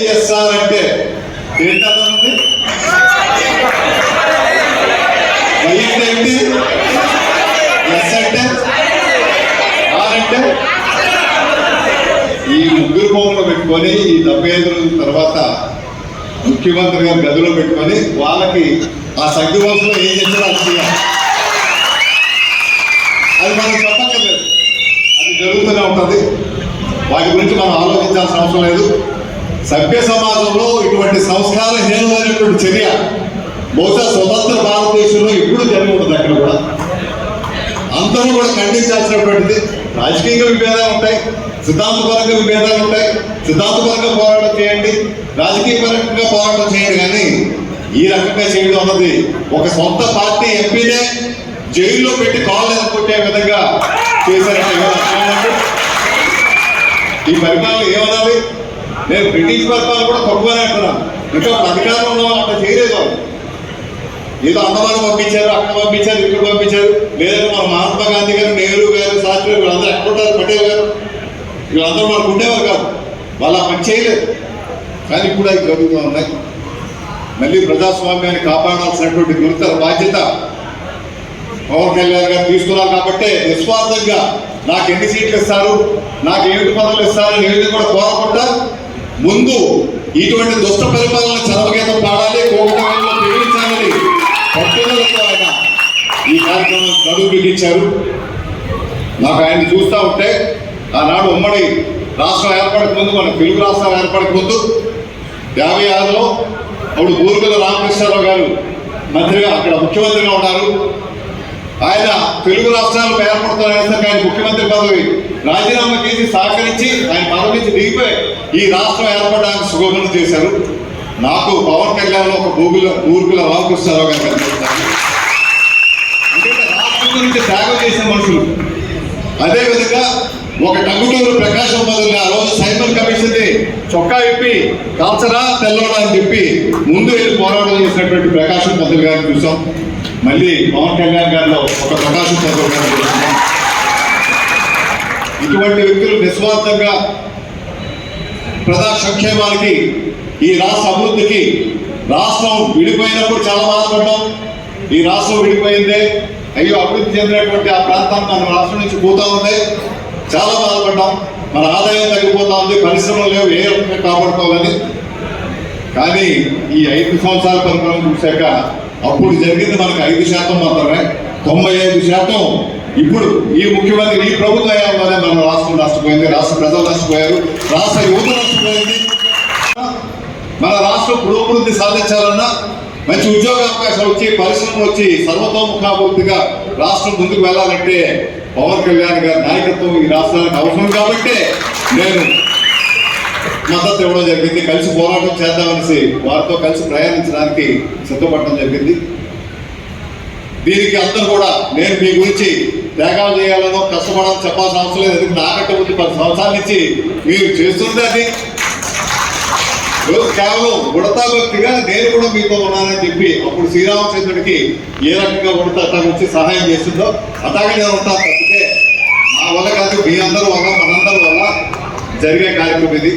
వైఎస్ఆర్ అంటే ఏంటంటే వై అంటే ఏంటి, ఎస్ అంటే ఆర్ అంటే ఈ ముగ్గురు బొమ్మలు పెట్టుకొని ఈ 75 రోజుల తర్వాత ముఖ్యమంత్రి గారు గదిలో పెట్టుకొని వాళ్ళకి ఆ సంఖ్యవంశంలో ఏం చేస్తారో అది చేయాలి. అది మనం చెప్పక్కర్లేదు, అది జరుగుతూనే ఉంటుంది. వాటి గురించి మనం ఆలోచించాల్సిన అవసరం లేదు. సభ్య సమాజంలో ఇటువంటి సంస్కారహీనమైనటువంటి చర్య బహుశా స్వతంత్ర భారతదేశంలో ఎప్పుడు జరిగి ఉంటుంది. అక్కడ కూడా అందరూ కూడా ఖండించాల్సినటువంటిది. రాజకీయంగా విభేదాలు ఉంటాయి, సిద్ధాంతపరంగా విభేదాలు ఉంటాయి. సిద్ధాంతపరంగా పోరాటం చేయండి, రాజకీయ పరంగా పోరాటం చేయండి, కానీ ఈ రకంగా చేయడం అన్నది ఒక సొంత పార్టీ ఎంపీనే జైల్లో పెట్టి కాళ్ళు ఎదుర్కొట్టే విధంగా చేశారంటే ఈ పరిపాలన ఏమనాలి? నేను బ్రిటిష్ పరిపాలన కూడా తక్కువనే అంటున్నాను. ఇంకా అధికారంలో ఉన్న వాళ్ళు అంత చేయలేదు. వాళ్ళు ఏదో అన్నవాళ్ళు పంపించారు, అక్కడ పంపించారు, ఇక్కడ పంపించారు. లేదంటే మన మహాత్మా గాంధీ గారు, నెహ్రూ గారు, శాస్త్రి వీళ్ళందరూ ఎక్కడ ఉంటారు, పటేల్ గారు వీళ్ళందరూ మనకు ఉండేవారు కాదు. వాళ్ళు ఆ పని చేయలేదు. కానీ ఇప్పుడు అవి జరుగుతూ ఉన్నాయి. మళ్ళీ ప్రజాస్వామ్యాన్ని కాపాడాల్సినటువంటి గురుతర బాధ్యత పవన్ కళ్యాణ్ గారు తీసుకున్నారు. కాబట్టి నిస్వార్థంగా నాకు ఎన్ని సీట్లు ఇస్తారు, నాకు ఏమిటి పదవులు ఇస్తారు ఏమిటి కూడా కోరకుండా ముందు ఇటువంటి దుష్ట పరిపాలన చరమగీతం పాడాలి, కోకటంలో ప్రేమించాలని పట్టుదలతో ఆయన ఈ కార్యక్రమం నడువు బిగించారు. నాకు ఆయన చూస్తూ ఉంటే ఆనాడు ఉమ్మడి రాష్ట్రం ఏర్పడక ముందు, మన తెలుగు రాష్ట్రాలు ఏర్పడక ముందు 56లో అప్పుడు బూరుగుల రామకృష్ణారావు గారు మంత్రిగా అక్కడ ముఖ్యమంత్రిగా ఉన్నారు. ఆయన తెలుగు రాష్ట్రాలకు ఏర్పడుతున్న ఆయన ముఖ్యమంత్రి పదవి రాజీనామా చేసి సహకరించి ఆయన పదవి నుంచి దిగిపోయి ఈ రాష్ట్రం ఏర్పడడానికి సుగమనం చేశారు. నాకు పవన్ కళ్యాణ్లో ఒక బూరుగుల రామకృష్ణారావు గారు కనిపిస్తారు. ఎందుకంటే రాష్ట్రం గురించి త్యాగం చేసిన మనుషులు. అదేవిధంగా ఒక టంగుటూరు ప్రకాశం బదులు ఆ రోజు సైబర్ కమిషన్ చొక్కా ఇప్పి కాల్చరా తెల్లవడా అని చెప్పి ముందు వెళ్ళి పోరాటం చేసినటువంటి ప్రకాశం పంతులు గారిని చూసాం. మళ్ళీ పవన్ కళ్యాణ్ గారిలో ఒక ప్రకాశం పంతులు గారిని చూస్తున్నాం. ఇటువంటి వ్యక్తులు నిస్వార్థంగా ప్రజా సంక్షేమానికి, ఈ రాష్ట్ర అభివృద్ధికి, రాష్ట్రం విడిపోయినప్పుడు చాలా బాధపడ్డాం. ఈ రాష్ట్రం విడిపోయిందే, అయ్యో అభివృద్ధి చెందినటువంటి ఆ ప్రాంతాన్ని మన రాష్ట్రం నుంచి పోతా ఉంది, చాలా బాధపడ్డాం. మన ఆదాయం తగ్గిపోతా ఉంది, పరిశ్రమలు లేవు, ఏ రకంగా కాపాడుకోవాలని. కానీ ఈ 5 సంవత్సరాల పరిపాలన చూశాక అప్పుడు జరిగింది మనకు 5% మాత్రమే. 95% ఇప్పుడు ఈ ముఖ్యమంత్రి, ఈ ప్రభుత్వ హయాంలోనే మన రాష్ట్రం నష్టపోయింది, రాష్ట్ర ప్రజలు నష్టపోయారు, రాష్ట్ర యువత నష్టపోయింది. మన రాష్ట్రం పురోభివృద్ధి సాధించాలన్నా, మంచి ఉద్యోగ అవకాశాలు వచ్చి, పరిశ్రమలు వచ్చి, సర్వతోముఖాభివృద్ధిగా రాష్ట్రం ముందుకు వెళ్ళాలంటే పవన్ కళ్యాణ్ గారి నాయకత్వం ఈ రాష్ట్రానికి అవసరం. కాబట్టి నేను మద్దతు ఇవ్వడం జరిగింది. కలిసి పోరాటం చేద్దామనేసి వారితో కలిసి ప్రయాణించడానికి సిద్ధపడటం జరిగింది. దీనికి అందరూ కూడా నేను మీ గురించి త్యాగాలు చేయాలనో కష్టపడాలని చెప్పాల్సిన అవసరం లేదు. ఎందుకంటే నాకంటే ముందు 10 సంవత్సరాల నుంచి మీరు చేస్తుంది అది. కేవలం ఉడతా భక్తిగా నేను కూడా మీతో ఉన్నానని చెప్పి అప్పుడు శ్రీరామచంద్రుడికి ఏ రకంగా ఉడతా తను వచ్చి సహాయం చేస్తుందో అలాగే నేను ఉంటాను. తప్పితే నా వల్ల కాదు, మీ అందరి వల్ల, మనందరి వల్ల జరిగే కార్యక్రమం ఇది.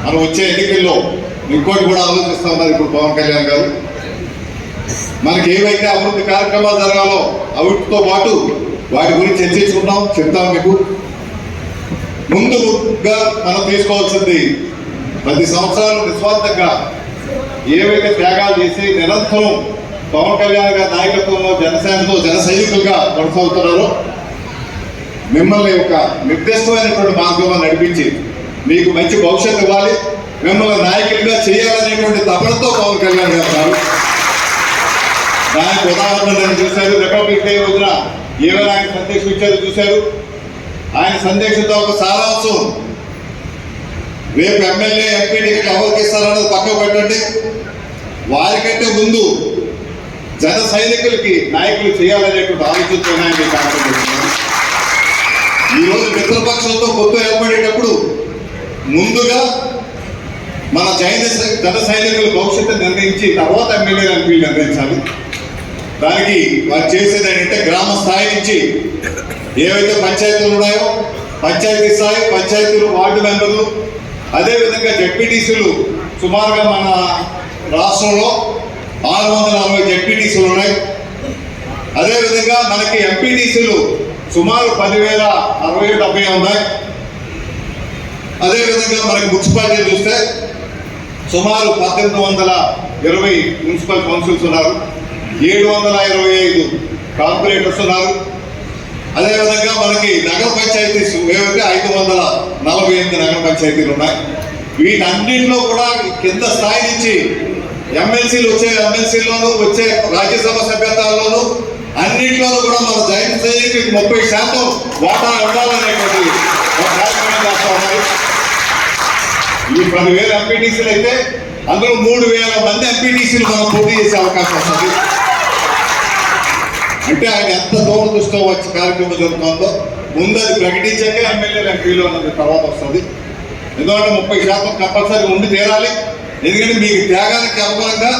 మనం వచ్చే ఎన్నికల్లో ఇంకోటి కూడా ఆలోచిస్తూ ఉన్నారు ఇప్పుడు పవన్ కళ్యాణ్ గారు. మనకి ఏవైతే అభివృద్ధి కార్యక్రమాలు జరగాలో అవిటితో పాటు వాటి గురించి చర్చించుకుంటాం, చెప్తాం మీకు. ముందుగా మనం తీసుకోవాల్సింది 10 సంవత్సరాలు నిస్వార్థంగా ఏవైతే త్యాగాలు చేసి నిరంతరం పవన్ కళ్యాణ్ గారి నాయకత్వంలో జనసేనతో జన సైనికులుగా కొనసాగుతున్నారో మిమ్మల్ని ఒక నిర్దిష్టమైనటువంటి మార్గంలో నడిపించి మీకు మంచి భవిష్యత్తు ఇవ్వాలి, మిమ్మల్ని నాయకులుగా చేయాలనేటువంటి తపనతో పవన్ కళ్యాణ్ గారు. దానికి ఉదాహరణ నేను చూశారు. రిపబ్లిక్ డే రోజున ఏమైనా ఆయన సందేశం ఇచ్చారో చూశారు. ఆయన సందేశంతో ఒక సారాంశం, రేపు ఎమ్మెల్యే ఎంపీ టికెట్ ఎవరికి ఇస్తారన్నది పక్కకు పెట్టండి, వారికంటే ముందు జన సైనికులకి నాయకులు చేయాలనేటువంటి ఆలోచనతో ఆయన కార్యక్రమం చేస్తున్నారు. ఈరోజు మిత్రపక్షంతో కొత్త ఏర్పడేటప్పుడు ముందుగా మన జన సైనికుల భవిష్యత్తు నిర్ణయించి తర్వాత ఎమ్మెల్యే ఎంపీలు నిర్ణయించాలి. దానికి వారు చేసేది ఏంటంటే గ్రామ స్థాయి నుంచి ఏవైతే పంచాయతీలు ఉన్నాయో పంచాయతీ స్థాయి, పంచాయతీలు, వార్డు మెంబర్లు, అదేవిధంగా జెడ్పీటీసీలు సుమారుగా మన రాష్ట్రంలో 640 జెడ్పీటీసీలు ఉన్నాయి. అదేవిధంగా మనకి ఎంపీటీసీలు సుమారు 10,060-70 ఉన్నాయి. అదేవిధంగా మనకి మున్సిపాలిటీ చూస్తే సుమారు 1820 మున్సిపల్ కౌన్సిల్స్ ఉన్నారు, 725 కార్పొరేటర్స్ ఉన్నారు. అదేవిధంగా మనకి నగర పంచాయతీస్ ఏవైతే 548 నగర పంచాయతీలు ఉన్నాయి. వీటన్నింటిలో కూడా కింద స్థాయి నుంచి ఎమ్మెల్సీలోనూ వచ్చే రాజ్యసభ సభ్యత్వాల్లోనూ అన్నింటిలోనూ కూడా మన జాయింట్ స్థాయికి 30% వాటా ఉండాలనేటువంటి ఒక కార్యక్రమం చేస్తా ఉన్నారు. ఈ 10,000 ఎంపీటీసీలు అయితే అందులో 3,000 మంది ఎంపీటీసీలు మనం పోటీ చేసే అవకాశం వస్తుంది. అంటే ఆయన ఎంత దూరదృష్టితో వచ్చి కార్యక్రమం జరుగుతుందో ముందు అది ప్రకటించాక ఎమ్మెల్యేలు ఎంపీలు అన్నది తర్వాత వస్తుంది. ఎందుకంటే 30% కంపల్సరీ ఉండి తీరాలి. ఎందుకంటే మీకు త్యాగానికి అనుగుణంగా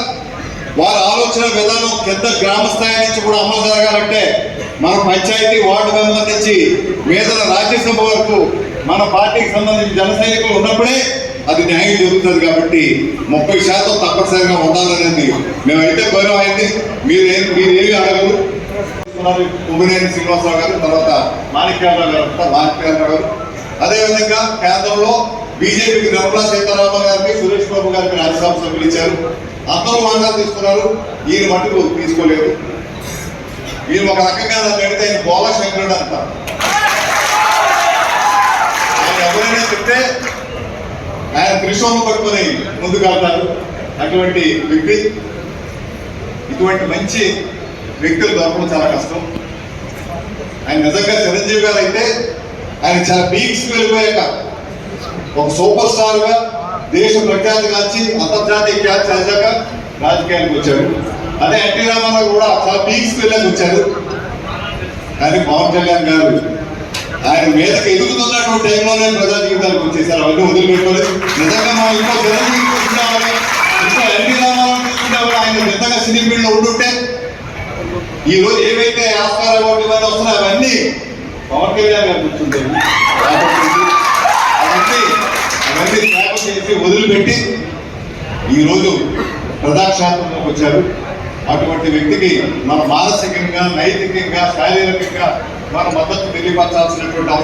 వారి ఆలోచన విధానం కింద గ్రామ స్థాయి నుంచి కూడా అమలు జరగాలంటే మన పంచాయతీ వార్డు మెంబర్ నుంచి మీద రాజ్యసభ వరకు మన పార్టీకి సంబంధించిన జన సైనికులు ఉన్నప్పుడే అది న్యాయం జరుగుతుంది. కాబట్టి 30% తప్పనిసరిగా ఉండాలనేది మేమైతే గౌరవం అయింది. మీరేమి అడగరు. ఉమ్మినేని శ్రీనివాసరావు గారు, తర్వాత మాణిక్యాలరావు గారు, అదేవిధంగా కేంద్రంలో బీజేపీకి నిర్మలా సీతారామన్ గారికి, సురేష్ బాబు గారికి రాజ్యసభ సభ్యులు ఇచ్చారు. అందరూ వాటా తీసుకున్నారు, ఈయన మటుకు తీసుకోలేదు. ఈయన ఒక రకంగా పెడితే ఆయన బోలా శంకరుడు అంటారు. ఆయన ఎవరైనా చెప్తే ఆయన త్రిశూలం పట్టుకొని ముందుకు వెళ్తారు. అటువంటి వ్యక్తి, ఇటువంటి మంచి వ్యక్తులు దొరకడం చాలా కష్టం. ఆయన నిజంగా చిరంజీవి గారు అయితే ఆయన చాలా పీక్స్కి వెళ్ళిపోయాక ఒక సూపర్ స్టార్ గా దేశ ప్రఖ్యాతి కాల్చి అంతర్జాతీయ ఖ్యాతి చెందాక రాజకీయానికి వచ్చారు. అదే ఎన్టీ రామారావు కూడా చాలా పీక్స్కి వెళ్ళాక వచ్చారు. కానీ పవన్ కళ్యాణ్ గారు ఆయన మీదకి ఎదుగుతున్నటువంటి టైంలోనే ప్రజా జీవితానికి వచ్చేసారు. అవన్నీ వదిలిపెట్టుకోలేదు. నిజంగా మనం ఇంకో చిరంజీవి తీసుకుంటామని, ఇంకో ఎన్టీ రామారావు తీసుకుంటామని ఆయన నిజంగా సినీ ఫీల్డ్లో ఉండుంటే ఈ రోజు ఏవైతే ఆస్కార్ అవార్డు ఇవన్నీ వస్తున్నాయి అవన్నీ పవన్ కళ్యాణ్ గారు కూర్చుంటారు. అవన్నీ త్యాగం చేసి వదిలిపెట్టి ఈరోజు ప్రజాక్షేత్రంలోకి వచ్చారు. అటువంటి వ్యక్తికి మన మానసికంగా, నైతికంగా, శారీరకంగా మన మద్దతు తెలియపరచాల్సినటువంటి అవసరం